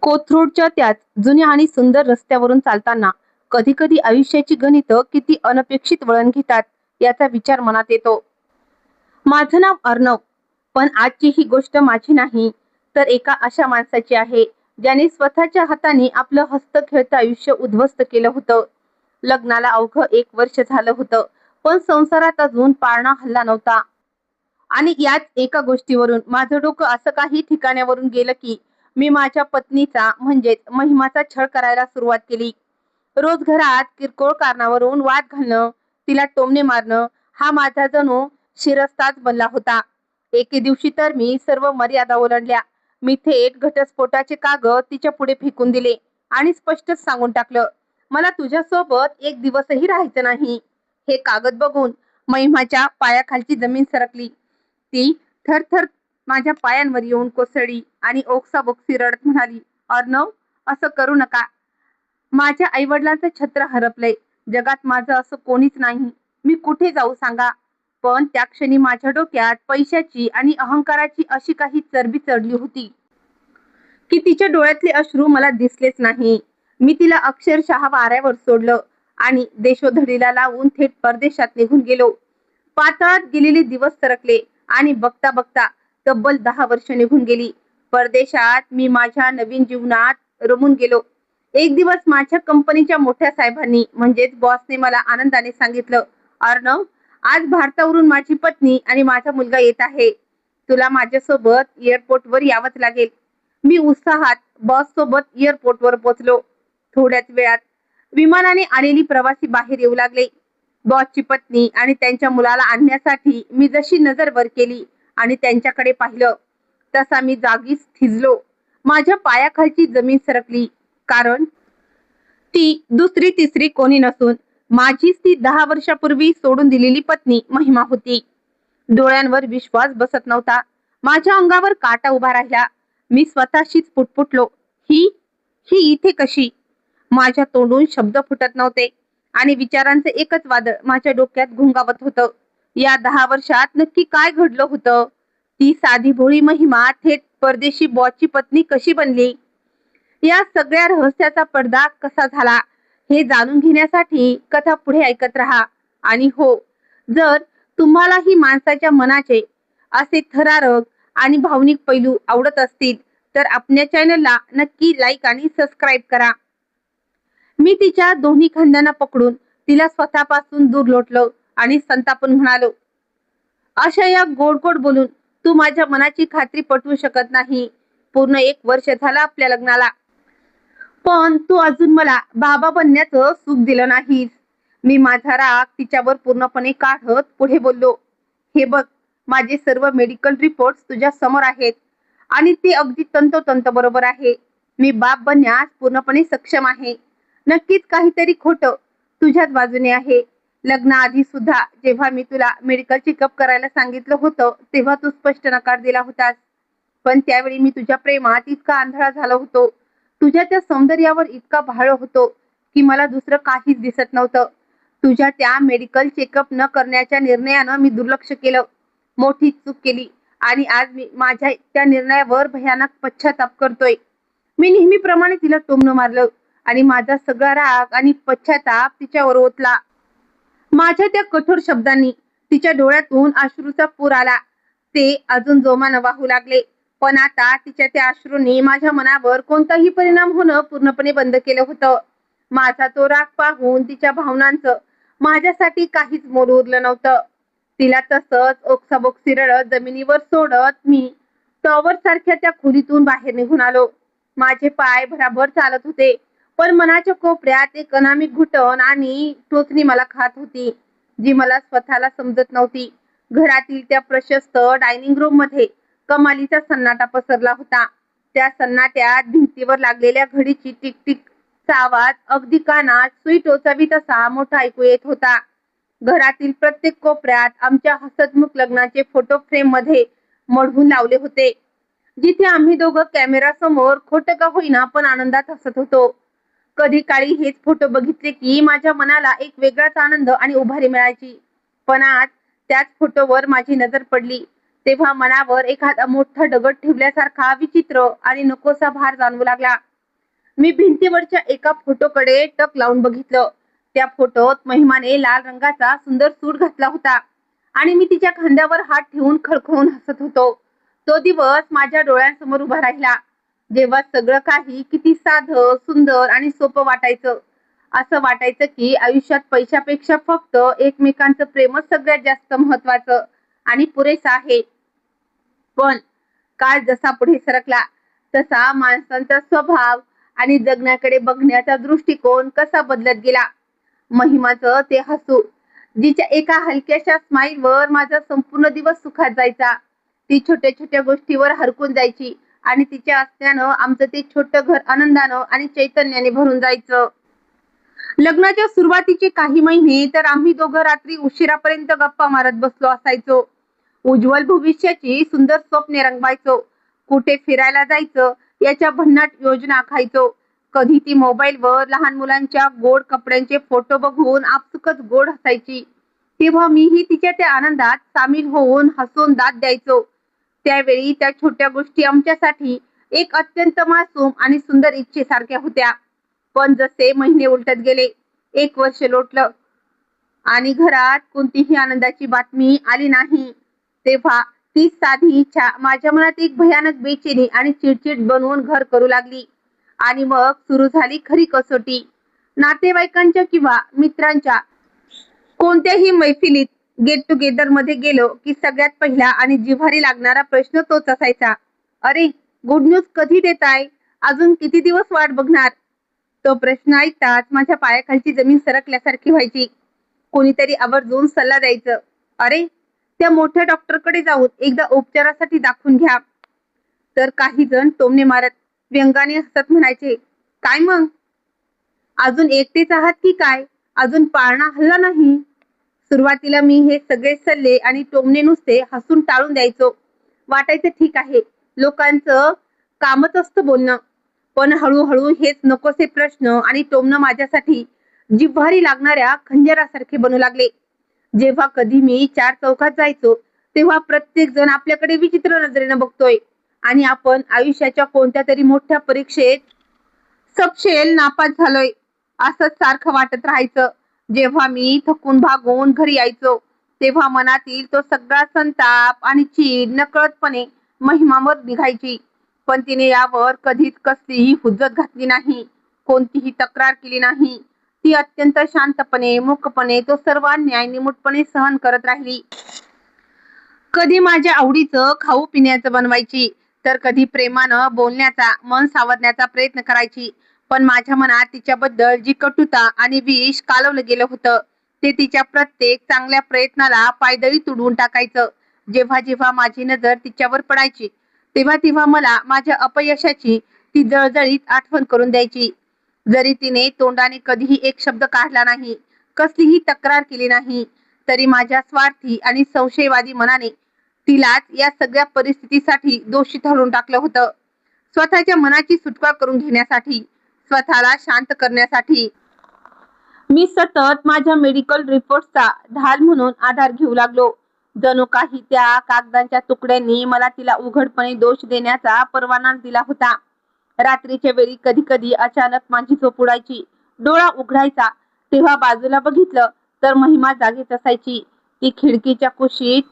कोथरूडच्या त्याच जुन्या आणि सुंदर रस्त्यावरून चालताना कधी कधी आयुष्याची गणितं किती अनपेक्षित वळण घेतात याचा विचार मनात येतो. माझं नाव अर्णव, पण आजची ही गोष्ट माझी नाही, तर एका अशा माणसाची आहे ज्याने स्वतःच्या हाताने आपलं हस्त खेळतं आयुष्य उद्ध्वस्त केलं होतं. लग्नाला अवघं 1 वर्ष झालं होतं, पण संसारात अजून पाळणा हल्ला नव्हता. आणि याच एका गोष्टीवरून माझं डोकं असं काही ठिकाण्यावरून गेलं की मी माझ्या पत्नीचा म्हणजेच महिमाचा छळ करायला सुरुवात केली. रोज घरात किरकोळ कारणावरून वाद घालणं, तिला टोमणे मारणं हा माझा जणू शिरस्ताच बनला होता. एके दिवशी तर मी सर्व मर्यादा ओलांडल्या. मी थेट घटस्फोटाचे कागद तिच्या पुढे फेकून दिले आणि स्पष्टच सांगून टाकलं, मला तुझ्यासोबत एक दिवसही राहायचं नाही. हे कागद बघून महिमाच्या पायाखालची जमीन सरकली. ती थरथर माझ्या पायांवर येऊन कोसळली आणि ओक्साबोक्सी रडत म्हणाली, अर्णव, असं करू नका. माझ्या आईवडिलांचं छत्र हरपलंय. जगात माझं असं कोणीच नाही. मी कुठे जाऊ सांगा. पण त्या क्षणी माझ्या डोक्यात पैशाची आणि अहंकाराची अशी काही चरबी चढली होती की तिच्या डोळ्यातले अश्रू मला दिसलेच नाही. मी तिला अक्षरशः वाऱ्यावर सोडलं आणि देशोधडीला लावून थेट परदेशात निघून गेलो. पाताळात गेलेले दिवस सरकले आणि बघता बघता तब्बल 10 वर्ष निघून गेली. परदेशात मी माझ्या नवीन जीवनात रमून गेलो. एक दिवस माझ्या कंपनीच्या मोठ्या साहेबांनी म्हणजेच बॉसने मला आनंदाने सांगितलं, अर्णव, आज भारतावरून माझी पत्नी आणि माझा मुलगा येत आहे. तुला माझ्यासोबत एअरपोर्टवर यावंच लागेल. मी उत्साहात बॉस सोबत एअरपोर्टवर पोहोचलो. थोड्याच वेळात विमानाने आलेली प्रवासी बाहेर येऊ लागले. बॉसची पत्नी आणि त्यांच्या मुलाला आणण्यासाठी मी जशी नजर वर केली आणि त्यांच्याकडे पाहिलं, तसा मी जागीच थिजलो. माझ्या पायाखालची जमीन सरकली. कारण ती दुसरी तिसरी कोणी नसून माझीच ती 10 वर्षापूर्वी सोडून दिलेली पत्नी महिमा होती. डोळ्यांवर विश्वास बसत नव्हता. माझ्या अंगावर काटा उभा राहिला. मी स्वतःशीच पुटपुटलो, ही ही इथे कशी? माझ्या तोंडून शब्द फुटत नव्हते आणि विचारांचे एकच वादळ माझ्या डोक्यात घुंगावत होतं. या 10 वर्षात नक्की काय घडलं होतं? ती साधी भोळी महिमा थेट परदेशी बॉसची पत्नी कशी बनली? या सगळ्या रहस्याचा पडदा कसा झाला हे जाणून घेण्यासाठी कथा पुढे ऐकत राहा. आणि हो, जर तुम्हालाही माणसाच्या मनाचे असे थरारक आणि भावनिक पैलू आवडत असतील तर आपल्या चॅनलला नक्की लाईक आणि सबस्क्राईब करा. मी तिच्या दोन्ही खांद्यांना पकडून तिला स्वतःपासून दूर लोटलो आणि संतापून म्हणालो, अशा या गोड गोड बोलून तू माझ्या मनाची खात्री पटवू शकत नाही. पूर्ण 1 वर्ष झालं आपल्या लग्नाला, पण तू अजून मला बाबा बनण्याचं सुख दिलं नाहीस. मी माझा राग तिच्यावर पूर्णपणे काढत पुढे बोललो, हे बघ, माझे सर्व मेडिकल रिपोर्ट्स तुझ्या समोर आहेत आणि ते अगदी तंतोतंत बरोबर आहे. मी बाप बनण्यास पूर्णपणे सक्षम आहे. नक्कीच काहीतरी खोटं तुझ्याच बाजूने आहे. लग्नाआधी सुद्धा जेव्हा मी तुला मेडिकल चेकअप करायला सांगितलं होतं तेव्हा तू स्पष्ट नकार दिला होतास. पण त्यावेळी मी तुझ्या प्रेमात इतका आंधळा झालो होतो, तुझ्या त्या सौंदर्यावर इतका भाळ होतो की मला दुसरं काहीच दिसत नव्हतं. तुझ्या त्या मेडिकल चेकअप न करण्याच्या निर्णयानं मी दुर्लक्ष केलं. मोठी चूक केली आणि आज मी माझ्या त्या निर्णयावर भयानक पश्चाताप करतोय. मी नेहमीप्रमाणे तिला टोमणं मारलं आणि माझा सगळा राग आणि पश्चाताप तिच्यावर ओतला. माझ्या त्या कठोर शब्दांनी तिच्या डोळ्यातून अश्रूचा पूर आला. ते अजून जोमानं वाहू लागले, पण आता तिच्या त्या अश्रूंनी माझ्या मनावर कोणताही परिणाम होणं पूर्णपणे बंद केलं होतं. माझा तो राग पाहून तिच्या भावनांचं माझ्यासाठी काहीच मोल उरलं नव्हतं. तिला तसंच ओक्साबोक्सी रडत जमिनीवर सोडत मी टॉवर सारख्या त्या खोलीतून बाहेर निघून आलो. माझे पाय भराभर चालत होते, पण मनाच्या कोपऱ्यात एक अनामिक घुटण आणि टोचणी मला खात होती, जी मला स्वतःला समजत नव्हती. घरातील त्या प्रशस्त डायनिंग रूम मध्ये कमालीचा सन्नाटा पसरला होता. त्या सन्नाट्यात भिंतीवर लागलेल्या घडीची टिकटिकचा आवाज अगदी कानात सुई टोचावी तसा मोठा ऐकू येत होता. घरातील प्रत्येक कोपऱ्यात आमच्या हसतमुख लग्नाचे फोटो फ्रेम मध्ये मढवून लावले होते, जिथे आम्ही दोघं कॅमेरा समोर खोटं का होईना पण आनंदात हसत होतो. कधी काळी हेच फोटो बघितले की माझ्या मनाला एक वेगळाच आनंद आणि उभारी मिळायची. पण आज त्याच फोटोवर माझी नजर पडली तेव्हा मनावर एखादा मोठा दगड ठेवल्यासारखा विचित्र आणि नकोसा भार जाणवू लागला. मी भिंतीवरच्या एका फोटोकडे टक लावून बघितलं. त्या फोटोत महिमाने लाल रंगाचा सुंदर सूट घातला होता आणि मी तिच्या खांद्यावर हात ठेवून खळखळून हसत होतो. तो दिवस माझ्या डोळ्यांसमोर उभा राहिला, जेव्हा सगळं काही किती साधं, सुंदर आणि सोपं वाटायचं. असं वाटायचं की आयुष्यात पैशापेक्षा फक्त एकमेकांचं प्रेमच सगळ्यात जास्त महत्वाचं आणि पुरेसं आहे. पण काळ जसा पुढे सरकला तसा माणसांचा स्वभाव आणि जगण्याकडे बघण्याचा दृष्टिकोन कसा बदलत गेला. महिमाचं ते हसू, जिच्या एका हलक्याशा स्माईलवर माझा संपूर्ण दिवस सुखात जायचा. ती छोट्या छोट्या गोष्टीवर हरकून जायची आणि तिच्या असण्यानं आमचं ते छोटं घर आनंदानं आणि चैतन्याने भरून जायचं. लग्नाच्या सुरुवातीचे काही महिने तर आम्ही दोघं रात्री उशिरापर्यंत गप्पा मारत बसलो असायचो. उज्ज्वल भविष्याची सुंदर स्वप्ने रंगवायचो. कुठे फिरायला जायचं याच्या भन्नाट योजना आखायचो. कधी ती मोबाईलवर लहान मुलांच्या गोड कपड्यांचे फोटो बघून आपसुकच गोड हसायची, तेव्हा मीही तिच्या त्या आनंदात सामील होऊन हसून दाद द्यायचो. त्यावेळी त्या छोट्या गोष्टी आमच्यासाठी एक अत्यंत मासूम आणि सुंदर इच्छेसारख्या होत्या. पण जसे महिने उलटत गेले, 1 वर्ष लोटलं आणि घरात कोणतीही आनंदाची बातमी आली नाही, तेव्हा तीच साधी इच्छा माझ्या मनात एक भयानक बेचैनी आणि चिडचिड बनवून घर करू लागली. आणि मग सुरू झाली खरी कसोटी. नातेवाईकांच्या किंवा मित्रांच्या कोणत्याही मैफिलीत, गेट टुगेदर मध्ये गेलो की सगळ्यात पहिला आणि जिव्हारी लागणारा प्रश्न तोच असायचा, अरे गुड न्यूज कधी देताय, अजून किती दिवस वाट बघणार. तो प्रश्न ऐकताच माझ्या पायाखालची जमीन सरकल्यासारखी व्हायची. कोणीतरी आवर्जून सल्ला द्यायचं, अरे त्या मोठ्या डॉक्टरकडे जाऊन एकदा उपचारासाठी दाखवून घ्या. तर काही जण टोमणे मारत व्यंगाने हसत म्हणायचे, काय मग अजून एकटेच आहात की काय, अजून पाळणा हल्ला नाही. सुरुवातीला मी हे सगळे सल्ले आणि टोमणे नुसते हसून टाळून द्यायचो. वाटायचं ठीक आहे, लोकांचं कामच असतं बोलणं. पण हळूहळू हेच नकोसे प्रश्न आणि टोमणं माझ्यासाठी जिव्हारी लागणाऱ्या खंजरासारखे बनू लागले. जेव्हा कधी मी 4 चौकात जायचो तेव्हा प्रत्येक जण आपल्याकडे विचित्र नजरेनं बघतोय आणि आपण आयुष्याच्या कोणत्या तरी मोठ्या परीक्षेत सबशेल नापास झालोय असंच सारखं वाटत राहायचं. जेव्हा मी थकून भागून घरी यायचो तेव्हा मनातील तो सगळा संताप आणि चीड नकळतपणे महिमावर निघायची. पण तिने यावर कधीच कसलीही हुज्जत घातली नाही, कोणतीही तक्रार केली नाही. ती अत्यंत शांतपणे, मूकपणे तो सर्व अन्याय निमूटपणे सहन करत राहिली. कधी माझ्या आवडीचं खाऊ पिण्याचं बनवायची, तर कधी प्रेमानं बोलण्याचा, मन सावरण्याचा प्रयत्न करायची. पण माझ्या मनात तिच्याबद्दल जी कटुता आणि विष कालवलं गेलं होतं ते तिच्या प्रत्येक चांगल्या प्रयत्नाला पायदळी तुडवून टाकायचं. जेव्हा जेव्हा माझी नजर तिच्यावर पडायची तेव्हा तेव्हा मला माझ्या अपयशाची ती जळजळीत आठवण करून द्यायची. जरी तिने तोंडाने कधीही एक शब्द काढला नाही, कसलीही तक्रार केली नाही, तरी माझ्या स्वार्थी आणि संशयवादी मनाने तिलाच या सगळ्या परिस्थितीसाठी दोषी ठरवून टाकलं होतं. स्वतःच्या मनाची सुटका करून घेण्यासाठी, स्वतःला शांत करण्यासाठी मी सतत माझ्या मेडिकल रिपोर्टचा ढाल म्हणून आधार घेऊ लागलो. जणू काही त्या कागदांच्या तुकड्यांनी मला तिला उघडपणे दोष देण्याचा परवाना दिला होता. रात्रीच्या वेळी कधी कधी अचानक माझी झोप उडायची. डोळा उघडायचा तेव्हा बाजूला बघितलं तर महिमा जागीच असायची. ती खिडकीच्या कुशीत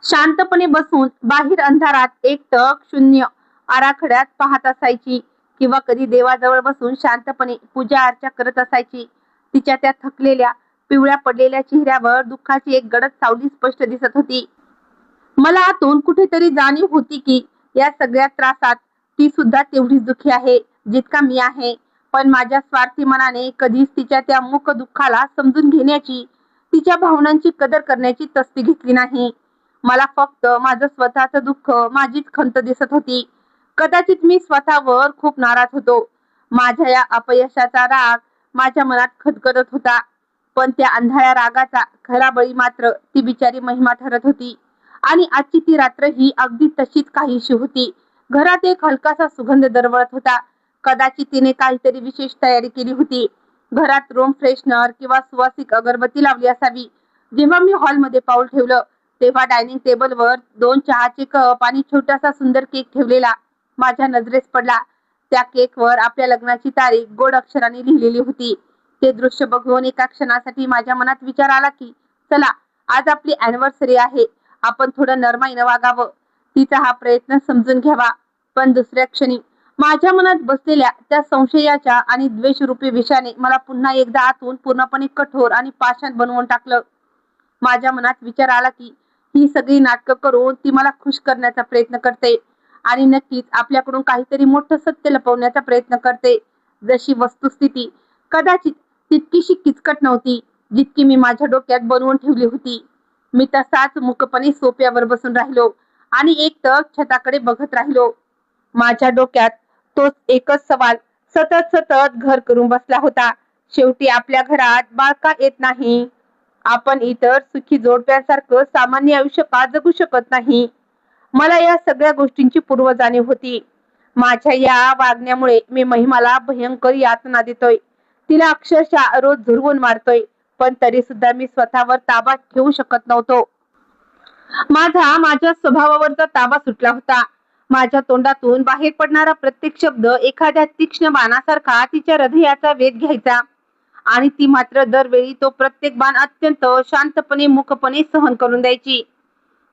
शांतपणे बसून बाहेर अंधारात एकटक शून्य आराखड्यात पाहत असायची किंवा कधी देवाजवळ बसून शांतपणे पूजा अर्चा करत असायची. तिच्या त्या थकलेल्या, पिवळ्या पडलेल्या चेहऱ्यावर दुःखाची एक गडद सावली स्पष्ट दिसत होती. मला आतून कुठेतरी जाणीव होती की या सगळ्या त्रासात ती सुद्धा तेवढीच दुःखी आहे जितका मी आहे. पण माझ्या स्वार्थी मनाने कधीच तिच्या त्या मूक दुःखाला समजून घेण्याची, तिच्या भावनांची कदर करण्याची तस्ती घेतली नाही. मला फक्त माझं स्वतःचं दुःख, माझीच खंत दिसत होती. कदाचित मी स्वतःवर खूप नाराज होतो. माझ्या या अपयशाचा राग माझ्या मनात खदखदत होता. पण त्या अंधाऱ्या रागाचा खरा बळी मात्र ती बिचारी महिमा ठरत होती. आणि आजची ती रात्र ही अगदी तशीच काहीशी होती. घरात एक हलकासा सुगंध दरवळत होता. कदाचित तिने काहीतरी विशेष तयारी केली होती. घरात रूम फ्रेशनर किंवा सुवासिक अगरबत्ती लावली असावी. जेव्हा मी हॉलमध्ये पाऊल ठेवलं तेव्हा डायनिंग टेबलवर 2 चहाचे कप आणि छोटासा सुंदर केक ठेवलेला माझ्या नजरेस पडला. त्या केकवर आपल्या लग्नाची तारीख गोड अक्षरांनी लिहिलेली होती. ते दृश्य बघून एका क्षणासाठी माझ्या मनात विचार आला की चला, आज आपली अॅनिव्हर्सरी आहे, आपण थोडं नरमाईनं वागावं, तिचा हा प्रयत्न समजून घ्यावा. पण दुसऱ्या क्षणी माझ्या मनात बसलेल्या त्या संशयाच्या आणि द्वेषरूपी विषाने मला पुन्हा एकदा आतून पूर्णपणे कठोर आणि पाषाण बनवून टाकलं. माझ्या मनात विचार आला की ही सगळी नाटकं करून ती मला खुश करण्याचा प्रयत्न करते आणि नक्कीच आपल्याकडून काहीतरी मोठं सत्य लपवण्याचा प्रयत्न करते. जशी वस्तुस्थिती कदाचित तितकीशी किचकट नव्हती जितकी मी माझ्या डोक्यात बनवून ठेवली होती. मी तसाच मूकपणे सोफ्यावर बसून राहिलो आणि एकटक छताकडे बघत राहिलो. माझ्या डोक्यात तोच एकच सवाल सतत सतत घर करून बसला होता. शेवटी आपल्या घरात बाळ का येत नाही? आपण इतर सुखी जोडप्यांसारखं सामान्य आयुष्य का जगू शकत नाही? मला या सगळ्या गोष्टींची पूर्वजाणीव होती. माझ्या या वागण्यामुळे मी महिमाला भयंकर यातना देतोय, तिला अक्षरशः रोज झुरवून मारतोय, पण तरी सुद्धा मी स्वतःवर ताबा ठेवू शकत नव्हतो. माझ्या स्वभावावरचा ताबा सुटला होता. माझ्या तोंडातून बाहेर पडणारा प्रत्येक शब्द एखाद्या तीक्ष्ण बाणासारखा तिच्या हृदयाचा वेध घ्यायचा आणि ती मात्र दरवेळी तो प्रत्येक बाण अत्यंत शांतपणे मूकपणे सहन करून द्यायची.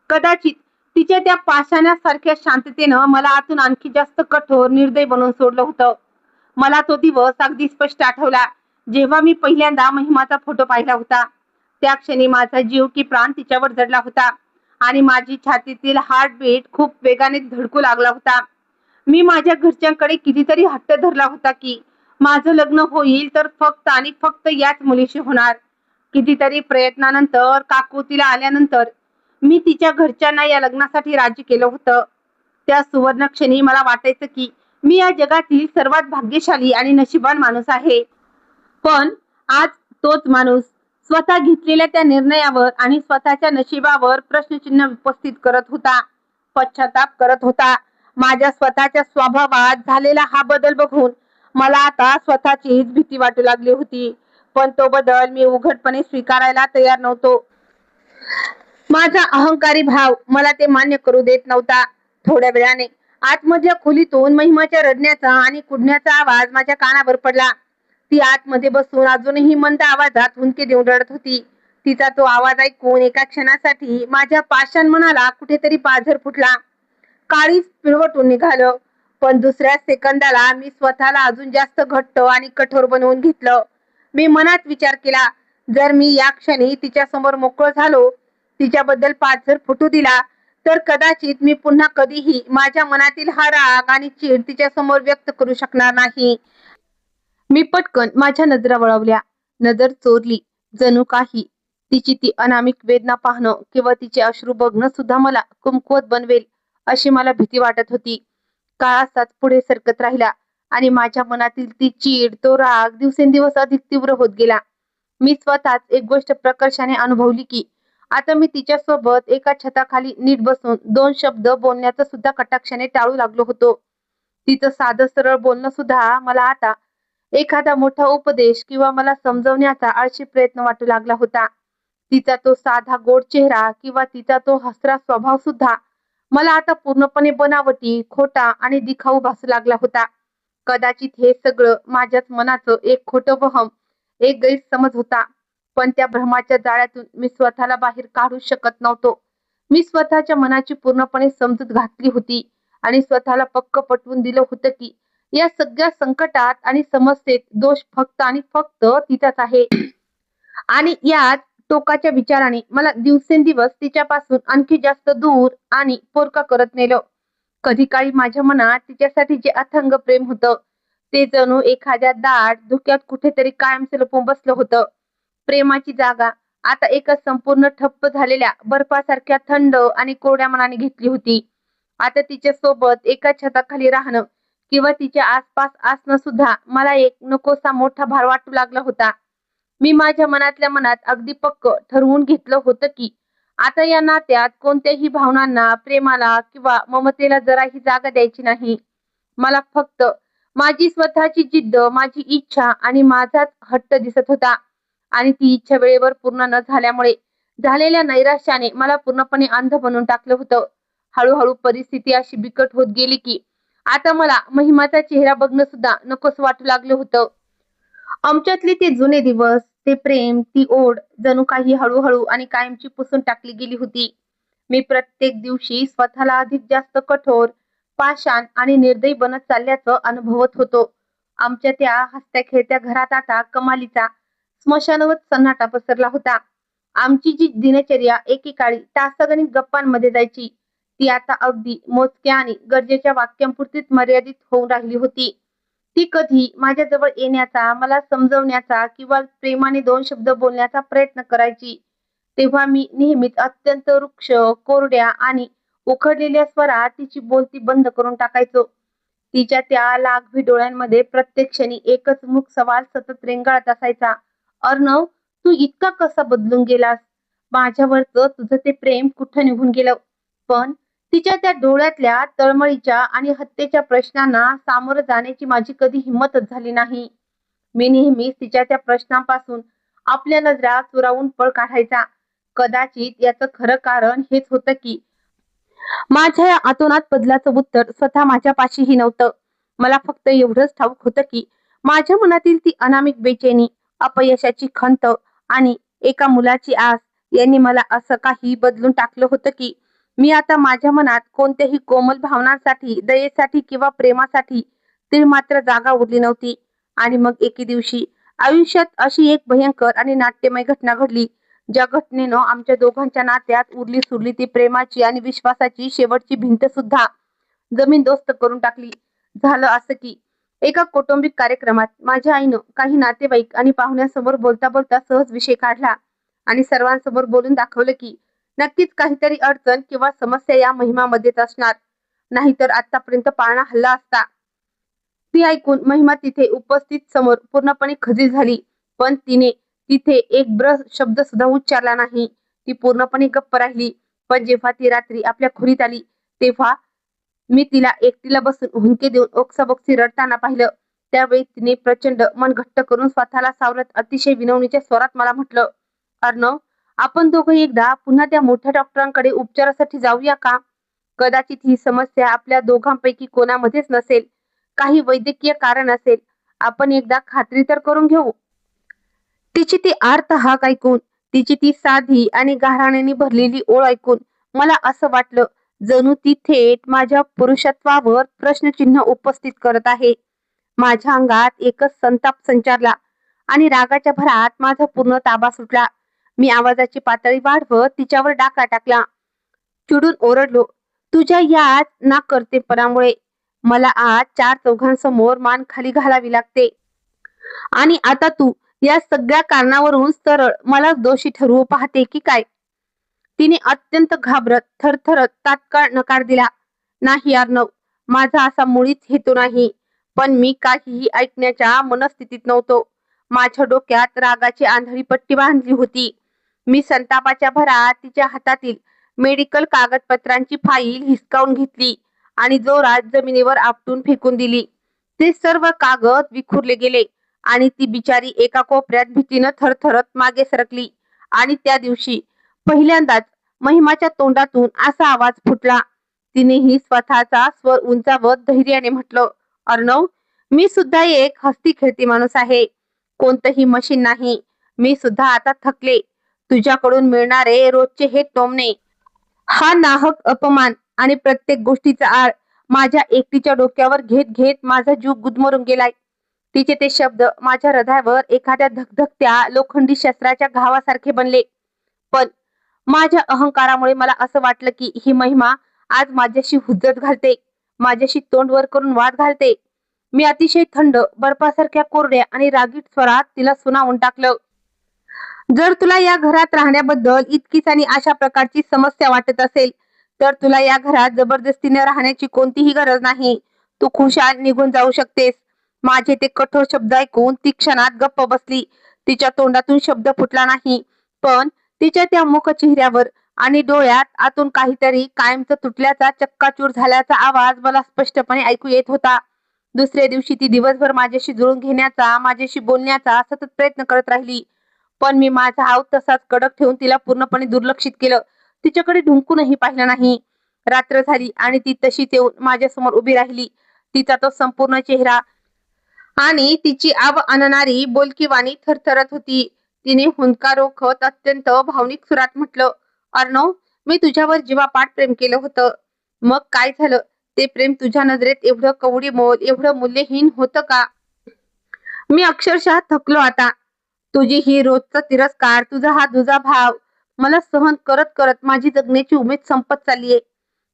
कदाचित तिच्या त्या पाषाणासारख्या शांततेनं मला आतून आणखी जास्त कठोर निर्दय बनवून सोडलं होतं. मला तो दिवस अगदी स्पष्ट आठवला जेव्हा मी पहिल्यांदा महिमाचा फोटो पाहिला होता. त्या क्षणी माझा जीव की प्राण तिच्यावर जडला होता आणि माझी छातीतील हार्टबीट खूप वेगाने धडकू लागला होता. मी माझ्या घरच्यांकडे कितीतरी हट्ट धरला होता की माझं लग्न होईल तर फक्त आणि फक्त याच मुलीशी होणार. कितीतरी प्रयत्नानंतर काकुतीला आल्यानंतर मी तिच्या घरच्यांना या लग्नासाठी राजी केलं होतं. त्या सुवर्ण क्षणी मला वाटायचं की मी या जगातील सर्वात भाग्यशाली आणि नशिबान माणूस आहे. पण आज तोच माणूस स्वतः घेतलेल्या त्या निर्णयावर आणि स्वतःच्या नशिबावर प्रश्नचिन्ह उपस्थित करत होता, पश्चाताप करत होता. माझ्या स्वतःच्या स्वभावात झालेला हा बदल बघून मला आता स्वतःचीच भीती वाटू लागली होती. पण तो बदल मी उघडपणे स्वीकारायला तयार नव्हतो. माझा अहंकारी भाव मला ते मान्य करू देत नव्हता. थोड्या वेळाने आतमधल्या खोलीतून महिमाच्या रडण्याचा आणि कुडण्याचा आवाज माझ्या कानावर पडला. ती आतमध्ये बसून अजूनही मंद आवाजात हुंदके देऊन रडत होती. तिचा तो आवाज ऐकून एका क्षणासाठी माझ्या पाषाण मनाला कुठेतरी पाझर फुटला. काळीच पिळवटून निघालं. पण दुसऱ्या सेकंदाला मी स्वतःला अजून जास्त घट्ट आणि कठोर बनवून घेतलं. मी मनात विचार केला, जर मी या क्षणी तिच्या समोर मोकळं झालो, तिच्याबद्दल पाझर फुटू दिला, तर कदाचित मी पुन्हा कधीही माझ्या मनातील हा राग आणि चीड तिच्या समोर व्यक्त करू शकणार नाही. मी पटकन माझ्या नजरा वळवल्या. नजर चोरली. जणू काही तिची ती अनामिक वेदना पाहणं किंवा तिचे अश्रू बघणं सुद्धा मला कमकुवत बनवेल अशी मला भीती वाटत होती. काळ असाच पुढे सरकत राहिला आणि माझ्या मनातील ती चीड, तो राग दिवसेंदिवस अधिक तीव्र होत गेला. मी स्वतःच एक गोष्ट प्रकर्षाने अनुभवली की आता मी तिच्यासोबत एका छताखाली नीट बसून 2 शब्द बोलण्याचं सुद्धा कटाक्षाने टाळू लागलो होतो. तिचं साधं सरळ बोलणं सुद्धा मला आता एखादा मोठा उपदेश किंवा मला समजवण्याचा आळशी प्रयत्न वाटू लागला होता. तिचा तो साधा गोड चेहरा किंवा तिचा तो हसरा स्वभाव सुद्धा मला आता पूर्णपणे बनावटी, खोटा आणि दिखाऊ भासू लागला होता. कदाचित हे सगळं माझ्याच मनाचं एक खोटं वहम, एक गैरसमज होता. पण त्या भ्रमाच्या जाळ्यातून मी स्वतःला बाहेर काढू शकत नव्हतो. मी स्वतःच्या मनाची पूर्णपणे समजूत घातली होती आणि स्वतःला पक्क पटवून दिलं होतं की या सगळ्या संकटात आणि समस्येत दोष फक्त आणि फक्त तिचाच आहे. आणि याच टोकाच्या विचाराने मला दिवसेंदिवस तिच्यापासून आणखी जास्त दूर आणि पोरका करत नेलं. कधी काळी माझ्या मनात तिच्यासाठी जे अथांग प्रेम होतं ते जणू एखाद्या दाट धुक्यात कुठेतरी कायमचे लपून बसलं होतं. प्रेमाची जागा आता एका संपूर्ण ठप्प झालेल्या बर्फासारख्या थंड आणि कोरड्या मनाने घेतली होती. आता तिच्या सोबत एका छताखाली राहणं किंवा तिच्या आसपास असणं सुद्धा मला एक नकोसा मोठा भार वाटू लागला होता. मी माझ्या मनातल्या मनात अगदी पक्क ठरवून घेतलं होतं की आता या नात्यात कोणत्याही भावनांना, प्रेमाला किंवा ममतेला जराही जागा द्यायची नाही. मला फक्त माझी स्वतःची जिद्द, माझी इच्छा आणि माझाच हट्ट दिसत होता. आणि ती इच्छा वेळेवर पूर्ण न झाल्यामुळे झालेल्या नैराश्याने मला पूर्णपणे अंध बनवून टाकलं होतं. हळूहळू परिस्थिती अशी बिकट होत गेली की आता मला महिमाचा चेहरा बघणं सुद्धा नकोस वाटू लागलं होतं. आमच्यातले ते जुने दिवस, ते प्रेम, ती ओढ जणू काही हळूहळू आणि कायमची पुसून टाकली गेली होती. मी प्रत्येक दिवशी स्वतःला अधिक जास्त कठोर, पाषाण आणि निर्दयी बनत चालल्याचं अनुभवत होतो. आमच्या त्या हसत्या खेळत्या घरात आता कमालीचा स्मशानवत सन्नाटा पसरला होता. आमची जी दिनचर्या एकेकाळी तासागणिक गप्पांमध्ये जायची, ती आता अगदी मोजक्या आणि गरजेच्या वाक्यांपुरतीच मर्यादित होऊन राहिली होती. ती कधी माझ्याजवळ येण्याचा, मला समजवण्याचा किंवा प्रेमाने 2 शब्द बोलण्याचा प्रयत्न करायची, तेव्हा मी नेहमीच अत्यंत रुक्ष, कोरड्या आणि उखडलेल्या स्वरात तिची बोलती बंद करून टाकायचो. तिच्या त्या लाखभी डोळ्यांमध्ये प्रत्येक क्षणी एकच मूक सवाल सतत रेंगाळत असायचा. "अर्णव, तू इतका कसा बदलून गेलास? माझ्यावरचं तुझं ते प्रेम कुठं निघून गेलं?" पण तिच्या त्या डोळ्यातल्या तळमळीच्या आणि हत्येच्या प्रश्नांना सामोरं जाण्याची माझी कधी हिंमतच झाली नाही. मी नेहमीच तिच्या त्या प्रश्नांपासून आपल्या नजरा चुरावून पळ काढायचा. कदाचित याचं खरं कारण हेच होतं की माझ्या या अतोनात बदलाचं उत्तर स्वतः माझ्यापाशीही नव्हतं. मला फक्त एवढंच ठाऊक होतं की माझ्या मनातील ती अनामिक बेचैनी, अपयशाची खंत आणि एका मुलाची आस यांनी मला असं काही बदलून टाकलं होतं की मी आता माझ्या मनात कोणत्याही कोमल भावनांसाठी, दयेसाठी किंवा प्रेमासाठी ती मात्र जागा उरली नव्हती. आणि मग एके दिवशी आयुष्यात अशी एक भयंकर आणि नाट्यमय घटना घडली, ज्या घटनेनं आमच्या दोघांच्या नात्यात उरली सुरली ती प्रेमाची आणि विश्वासाची शेवटची भिंत सुद्धा जमीनदोस्त करून टाकली. झालं असं की एका कौटुंबिक कार्यक्रमात माझ्या आईनं काही नातेवाईक आणि पाहुण्यांसमोर बोलता बोलता सहज विषय काढला आणि सर्वांसमोर बोलून दाखवलं की नक्कीच काहीतरी अडचण किंवा समस्या या महिमामध्येच असणार, नाहीतर आतापर्यंत पाळणा हल्ला असता. ती ऐकून महिमा तिथे उपस्थित समोर पूर्णपणे खजील झाली, पण तिने तिथे एक शब्द सुद्धा उच्चारला नाही. ती पूर्णपणे गप्प राहिली. पण जेव्हा ती रात्री आपल्या खोलीत आली, तेव्हा मी तिला एकटीला बसून हुंदके देऊन ओक्साबोक्शी रडताना पाहिलं. त्यावेळी तिने प्रचंड मन घट्ट करून स्वतःला सावरत अतिशय विनवणीच्या स्वरात मला म्हटलं, "अर्णव, आपण दोघं एकदा पुन्हा त्या मोठ्या डॉक्टरांकडे उपचारासाठी जाऊया का? कदाचित ही समस्या आपल्या दोघांपैकी कोणामध्येच नसेल. काही वैद्यकीय कारण असेल. आपण एकदा खात्री तर करून घेऊ." तिची ती आर्त हाक ऐकून, तिची ती साधी आणि गाऱ्हाणेने भरलेली ओळ ऐकून मला असं वाटलं जणू ती थेट माझ्या पुरुषत्वावर प्रश्नचिन्ह उपस्थित करत आहे. माझ्या अंगात एकच संताप संचारला आणि रागाच्या भरात माझा पूर्ण ताबा सुटला. मी आवाजाची पातळी वाढवत तिच्यावर डाका टाकला. चिडून ओरडलो, "तुझ्या याच नाकर्तेपणामुळे मला आज 4 चौघांसमोर मान खाली घालावी लागते. आणि आता तू या सगळ्या कारणावरून सरळ मलाच दोषी ठरवू पाहते की काय?" तिने अत्यंत घाबरत, थरथरत तात्काळ नकार दिला. "नाही अर्णव, माझा असा मुळीच हेतू नाही." पण मी काहीही ऐकण्याच्या मनस्थितीत नव्हतो. माझ्या डोक्यात रागाची आंधळी पट्टी बांधली होती. मी संतापाच्या भरात तिच्या हातातील मेडिकल कागदपत्रांची फाईल हिसकावून घेतली आणि जोरात जमिनीवर आपटून फेकून दिली. ते सर्व कागद विखुरले गेले आणि ती बिचारी एका कोपऱ्यात भीतीनं थरथरत मागे सरकली. आणि त्या दिवशी पहिल्यांदाच महिमाच्या तोंडातून असा आवाज फुटला. तिनेही स्वतःचा स्वर उंचावत धैर्याने म्हटलं, "अर्णव, मी सुद्धा एक हसती खेळती माणूस आहे. कोणतंही मशीन नाही. मी सुद्धा आता थकले. तुझ्याकडून मिळणारे रोजचे हे टोमणे, हा नाहक अपमान आणि प्रत्येक गोष्टीचा आळ माझ्या एकटीच्या डोक्यावर घेत घेत माझा जीव गुदमरून गेलाय." तिचे ते शब्द माझ्या हृदयावर एखाद्या धगधगत्या लोखंडी शस्त्राच्या घावासारखे बनले. पण माझ्या अहंकारामुळे मला असं वाटलं की ही महिमा आज माझ्याशी हुज्जत घालते, माझ्याशी तोंड वर करून वाद घालते. मी अतिशय थंड, बर्फासारख्या कोरड्या आणि रागीट स्वरात तिला सुनावून टाकलं, "जर तुला या घरात राहण्याबद्दल इतकीच आणि अशा प्रकारची समस्या वाटत असेल, तर तुला या घरात जबरदस्तीने राहण्याची कोणतीही गरज नाही. तू खुशाल निघून जाऊ शकतेस." माझे ते कठोर शब्द ऐकून ती क्षणात गप्प बसली. तिच्या तोंडातून शब्द फुटला नाही, पण तिच्या त्या मुख चेहऱ्यावर आणि डोळ्यात आतून काहीतरी कायमचं तुटल्याचा, चक्काचूर झाल्याचा आवाज मला स्पष्टपणे ऐकू येत होता. दुसऱ्या दिवशी ती दिवसभर माझ्याशी जुळून घेण्याचा, माझ्याशी बोलण्याचा सतत प्रयत्न करत राहिली. पण मी माझा हाव तसाच कडक ठेवून तिला पूर्णपणे दुर्लक्षित केलं. तिच्याकडे ढुंकूनही पाहिलं नाही. रात्र झाली आणि ती तशीच येऊन माझ्यासमोर उभी राहिली. तिचा तो संपूर्ण चेहरा आणि तिची आव आणणारी बोलकी वाणी थरथरत होती. तिने हुंदका रोखत अत्यंत भावनिक सुरात म्हटलं, अर्णव, मी तुझ्यावर जीवापाड प्रेम केलं होतं. मग काय झालं? ते प्रेम तुझ्या नजरेत एवढं कवडीमोल, एवढं मूल्यहीन होतं का? मी अक्षरशः थकलो आता. तुझी ही रोजचा तिरस्कार, तुझा हा दुजा भाव मला सहन करत करत माझी जगण्याची उमेद संपत चाललीये.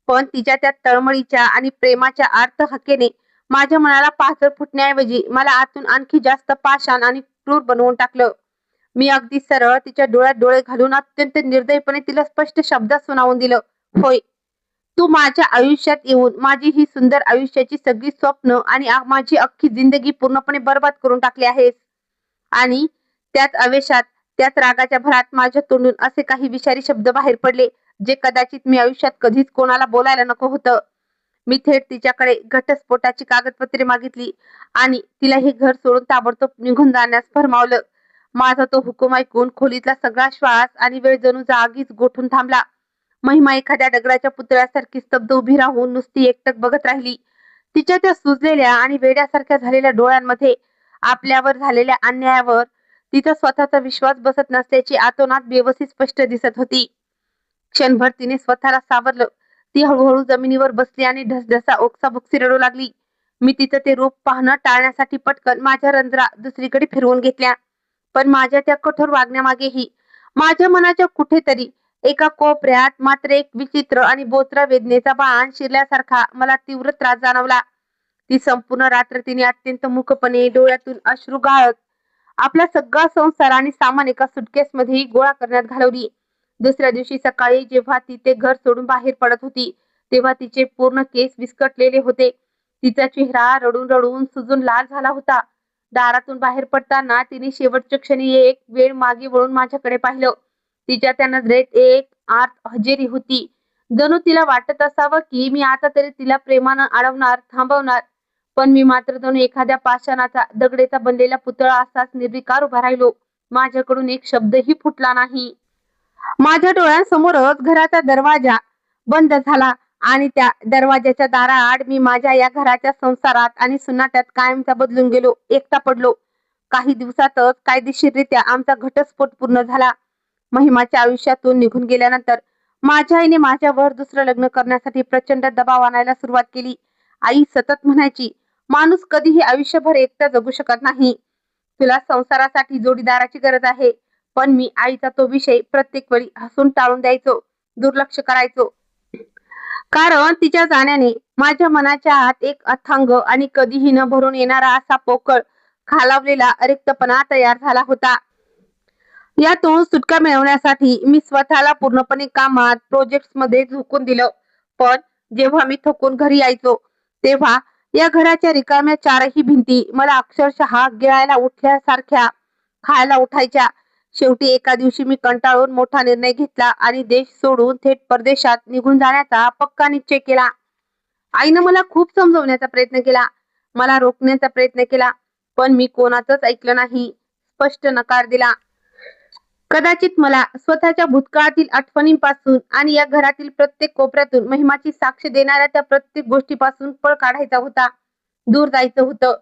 पण तिच्या त्या तळमळीच्या आणि प्रेमाच्या आर्त हाकेने माझ्या मनाला पाझर फुटण्याऐवजी मला आतून आणखी जास्त पाषाण आणि क्रूर बनवून टाकलं. मी अगदी सरळ तिच्या डोळ्यात डोळे घालून अत्यंत निर्दयीपणे तिला स्पष्ट शब्दात सुनावून दिलं, होय, तू माझ्या आयुष्यात येऊन माझी ही सुंदर आयुष्याची सगळी स्वप्न आणि माझी अख्खी जिंदगी पूर्णपणे बर्बाद करून टाकली आहेस. आणि त्याच आवेशात, त्याच रागाच्या भरात माझ्या तोंडून असे काही विषारी शब्द बाहेर पडले जे कदाचित मी आयुष्यात कधीच कोणाला बोलायला नको होतं. मी थेट तिच्याकडे घटस्फोटाची कागदपत्रे मागितली आणि तिला हे घर सोडून ताबडतोब निघून जाण्यास फरमावलं. माझा तो हुकूम ऐकून खोलीतला सगळा श्वास आणि वेळ जणू जागीच गोठून थांबला. महिमा एखाद्या दगडाच्या पुतळ्यासारखी स्तब्ध उभी राहून नुसती एकटक बघत राहिली. तिच्या त्या सुजलेल्या आणि वेड्यासारख्या झालेल्या डोळ्यांमध्ये आपल्यावर झालेल्या अन्यायावर तिचा स्वतःचा विश्वास बसत नसल्याची आतोनात बेबसी स्पष्ट दिसत होती. क्षणभर तिने स्वतःला सावरलं. ती हळूहळू जमिनीवर बसली आणि ढसढसा ओक्साबोक्सी रडू लागली. मी तिचं ते रूप पाहणं टाळण्यासाठी पटकन माझ्या रंध्रा दुसरीकडे फिरवून घेतल्या. पण माझ्या त्या कठोर वागण्यामागेही माझ्या मनाच्या कुठेतरी एका कोपऱ्यात मात्र एक विचित्र आणि बोचरा वेदनेचा बाण शिरल्यासारखा मला तीव्र त्रास जाणवला. ती संपूर्ण रात्र तिने अत्यंत मूकपणे डोळ्यातून अश्रू गाळत आपला सगळा संसार आणि सामान एका सुटकेसमध्ये गोळा करण्यात घालवली. दुसऱ्या दिवशी सकाळी जेव्हा ती ते घर सोडून बाहेर पडत होती तेव्हा तिचे पूर्ण केस विस्कटलेले होते. तिचा चेहरा रडून रडून सुजून लाल झाला होता. दारातून बाहेर पडताना तिने शेवटच्या क्षणी एक वेळ मागे वळून माझ्याकडे पाहिलं. तिच्या त्या नजरेत एक आर्त हजेरी होती. जणू तिला वाटत असावं की मी आता तरी तिला प्रेमानं अडवणार, थांबवणार. पण मी मात्र जणू एखाद्या पाषाणाचा दगडेचा बनलेला पुतळा असाच निर्विकार उभा राहिलो. माझ्याकडून एक शब्दही फुटला नाही. माझ्या डोळ्यांसमोरच घराचा दरवाजा बंद झाला आणि त्या दरवाजाच्या दाराआड मी माझ्या या घराच्या संसारात आणि सुनाट्यात कायमचा बदलून गेलो, एकटा पडलो. काही दिवसातच कायदेशीररित्या आमचा घटस्फोट पूर्ण झाला. महिमाच्या आयुष्यातून निघून गेल्यानंतर माझ्या आईने माझ्यावर दुसरं लग्न करण्यासाठी प्रचंड दबाव आणायला सुरुवात केली. आई सतत म्हणायची, माणूस कधीही आयुष्यभर एकटा जगू शकत नाही. तुला संसारासाठी जोडीदाराची गरज आहे. पण मी आईचा तो विषय प्रत्येक वेळी हसून टाळून द्यायचो, दुर्लक्ष करायचो. कारण तिच्या जाण्याने माझ्या मनाच्या आत एक अथांग आणि कधीही न भरून येणारा असा पोकळ, खालावलेला रिक्तपणा तयार झाला होता. यातून सुटका मिळवण्यासाठी मी स्वतःला पूर्णपणे कामात, प्रोजेक्ट्स मध्ये झोकून दिलं. पण जेव्हा मी थकून घरी यायचो तेव्हा या घराच्या रिकाम्या चारही भिंती मला अक्षरशः गिळायला उठल्यासारख्या खायला उठायच्या. शेवटी एका दिवशी मी कंटाळून मोठा निर्णय घेतला आणि देश सोडून थेट परदेशात निघून जाण्याचा पक्का निश्चय केला. आईनं मला खूप समजवण्याचा प्रयत्न केला, मला रोखण्याचा प्रयत्न केला, पण मी कोणाचंच ऐकलं नाही. स्पष्ट नकार दिला. कदाचित मला स्वतःच्या भूतकाळातील आठवणींपासून आणि या घरातील प्रत्येक कोपऱ्यातून महिमाची साक्ष देणाऱ्या त्या प्रत्येक गोष्टीपासून पळ काढायचा होता. दूर जायचं होतं.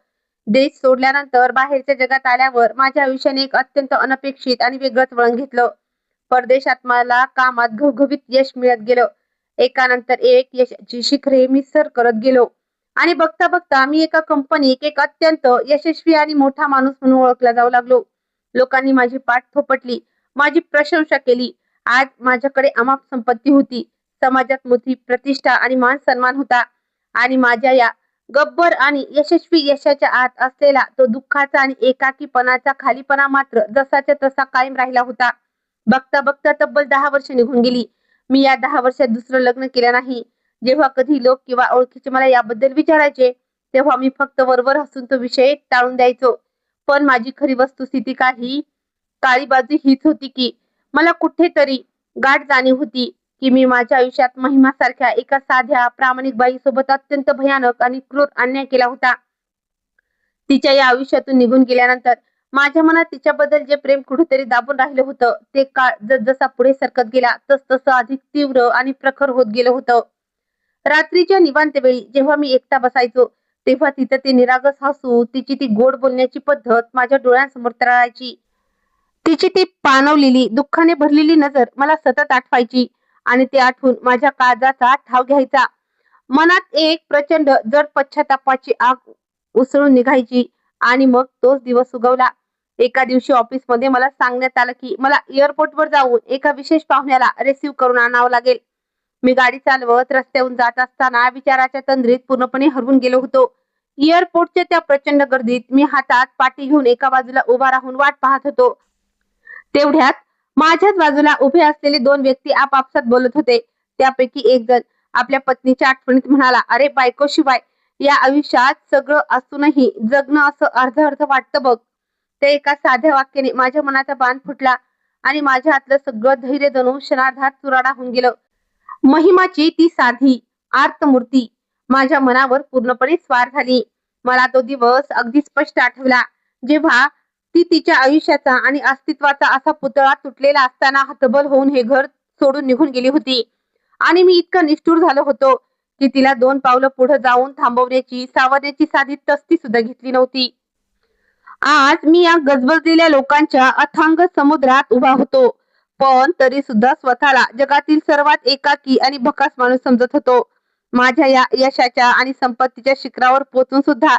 देश सोडल्यानंतर बाहेरच्या जगात आल्यावर माझ्या आयुष्याने एक अत्यंत अनपेक्षित आणि वेगळंच वळण घेतलं. परदेशात मला कामात घवघवीत यश मिळत गेलं. एकानंतर एक यशाची शिखरे मी सर करत गेलो आणि बघता बघता मी एका कंपनीत एक अत्यंत यशस्वी आणि मोठा माणूस म्हणून ओळखला जाऊ लागलो. लोकांनी माझी पाठ थोपटली, माझी प्रशंसा केली. आज माझ्याकडे अमाप संपत्ती होती, समाजात मोठी प्रतिष्ठा आणि मान सन्मान होता. आणि माझ्या या गब्बर आणि यशस्वी यशाच्या आत असलेला तो दुःखाचा आणि एकाकीपणाचा खालीपणा मात्र जसाच्या तसा कायम राहिला होता. बघता बघता तब्बल 10 वर्ष निघून गेली. मी या 10 वर्षात दुसरं लग्न केलं नाही. जेव्हा कधी लोक किंवा ओळखीचे मला याबद्दल विचारायचे तेव्हा मी फक्त वरवर हसून तो विषय टाळून द्यायचो. पण माझी खरी वस्तुस्थिती काही काळी बाजू हीच होती की मला कुठेतरी गाठ जाणीव होती की मी माझ्या आयुष्यात महिमासारख्या एका साध्या प्रामाणिक बाईसोबत अत्यंत भयानक आणि क्रूर अन्याय केला होता. तिच्या या आयुष्यातून निघून गेल्यानंतर माझ्या मनात तिच्याबद्दल जे प्रेम कुठेतरी दाबून राहिलं होतं ते काळ जसजसा पुढे सरकत गेला तसतसं अधिक तीव्र आणि प्रखर होत गेलं होतं. रात्रीच्या निवांत वेळी जेव्हा मी एकटा बसायचो तेव्हा तिचं ते निरागस हसू, तिची ती गोड बोलण्याची पद्धत माझ्या डोळ्यांसमोर तरळायची. तिची ती पाणवलेली, दुःखाने भरलेली नजर मला सतत आठवायची आणि ते आठवून माझ्या काळजाचा ठाव घ्यायचा. मनात एक प्रचंड जड पश्चातापाची आग उसळून निघायची. आणि मग तोच दिवस उगवला. एका दिवशी ऑफिसमध्ये मला सांगण्यात आलं की मला एअरपोर्टवर जाऊन एका विशेष पाहुण्याला रिसीव्ह करून आणावं लागेल. मी गाडी चालवत रस्त्यावरून जात असताना विचाराच्या तंद्रीत पूर्णपणे हरवून गेलो होतो. एअरपोर्टच्या त्या प्रचंड गर्दीत मी हातात पाटी घेऊन एका बाजूला उभा राहून वाट पाहत होतो. तेवढ्यात माझ्याच बाजूला उभे असलेले दोन व्यक्ती आपापसात बोलत होते. त्यापैकी एक जण आपल्या पत्नीच्या आठवणीत म्हणाला, अरे बायकोशिवाय या आयुष्यात सगळं असूनही जगणं असं अर्ध अर्ध वाटतं बघ. ते एका साध्या वाक्याने माझ्या मनाचा बांध फुटला आणि माझ्या हातलं सगळं धैर्य जणू क्षणार्धात चुराडा होऊन गेलं. महिमाची ती साधी आर्तमूर्ती माझ्या मनावर पूर्णपणे स्वार झाली. मला तो दिवस अगदी स्पष्ट आठवला, जेव्हा ती तिच्या आयुष्याचा आणि अस्तित्वाचा असा पुतळा तुटलेला असताना हतबल होऊन हे घर सोडून निघून गेली होती. आणि मी इतका निष्ठुर झालो होतो की तिला 2 पावलं पुढे जाऊन थांबवण्याची, सावरण्याची साधी तस्ती सुद्धा घेतली नव्हती. आज मी या गजबजलेल्या लोकांच्या अथांग समुद्रात उभा होतो, पण तरी सुद्धा स्वतःला जगातील सर्वात एकाकी आणि भकास माणूस समजत होतो. माझ्या या यशाच्या आणि संपत्तीच्या शिखरावर पोहोचून सुद्धा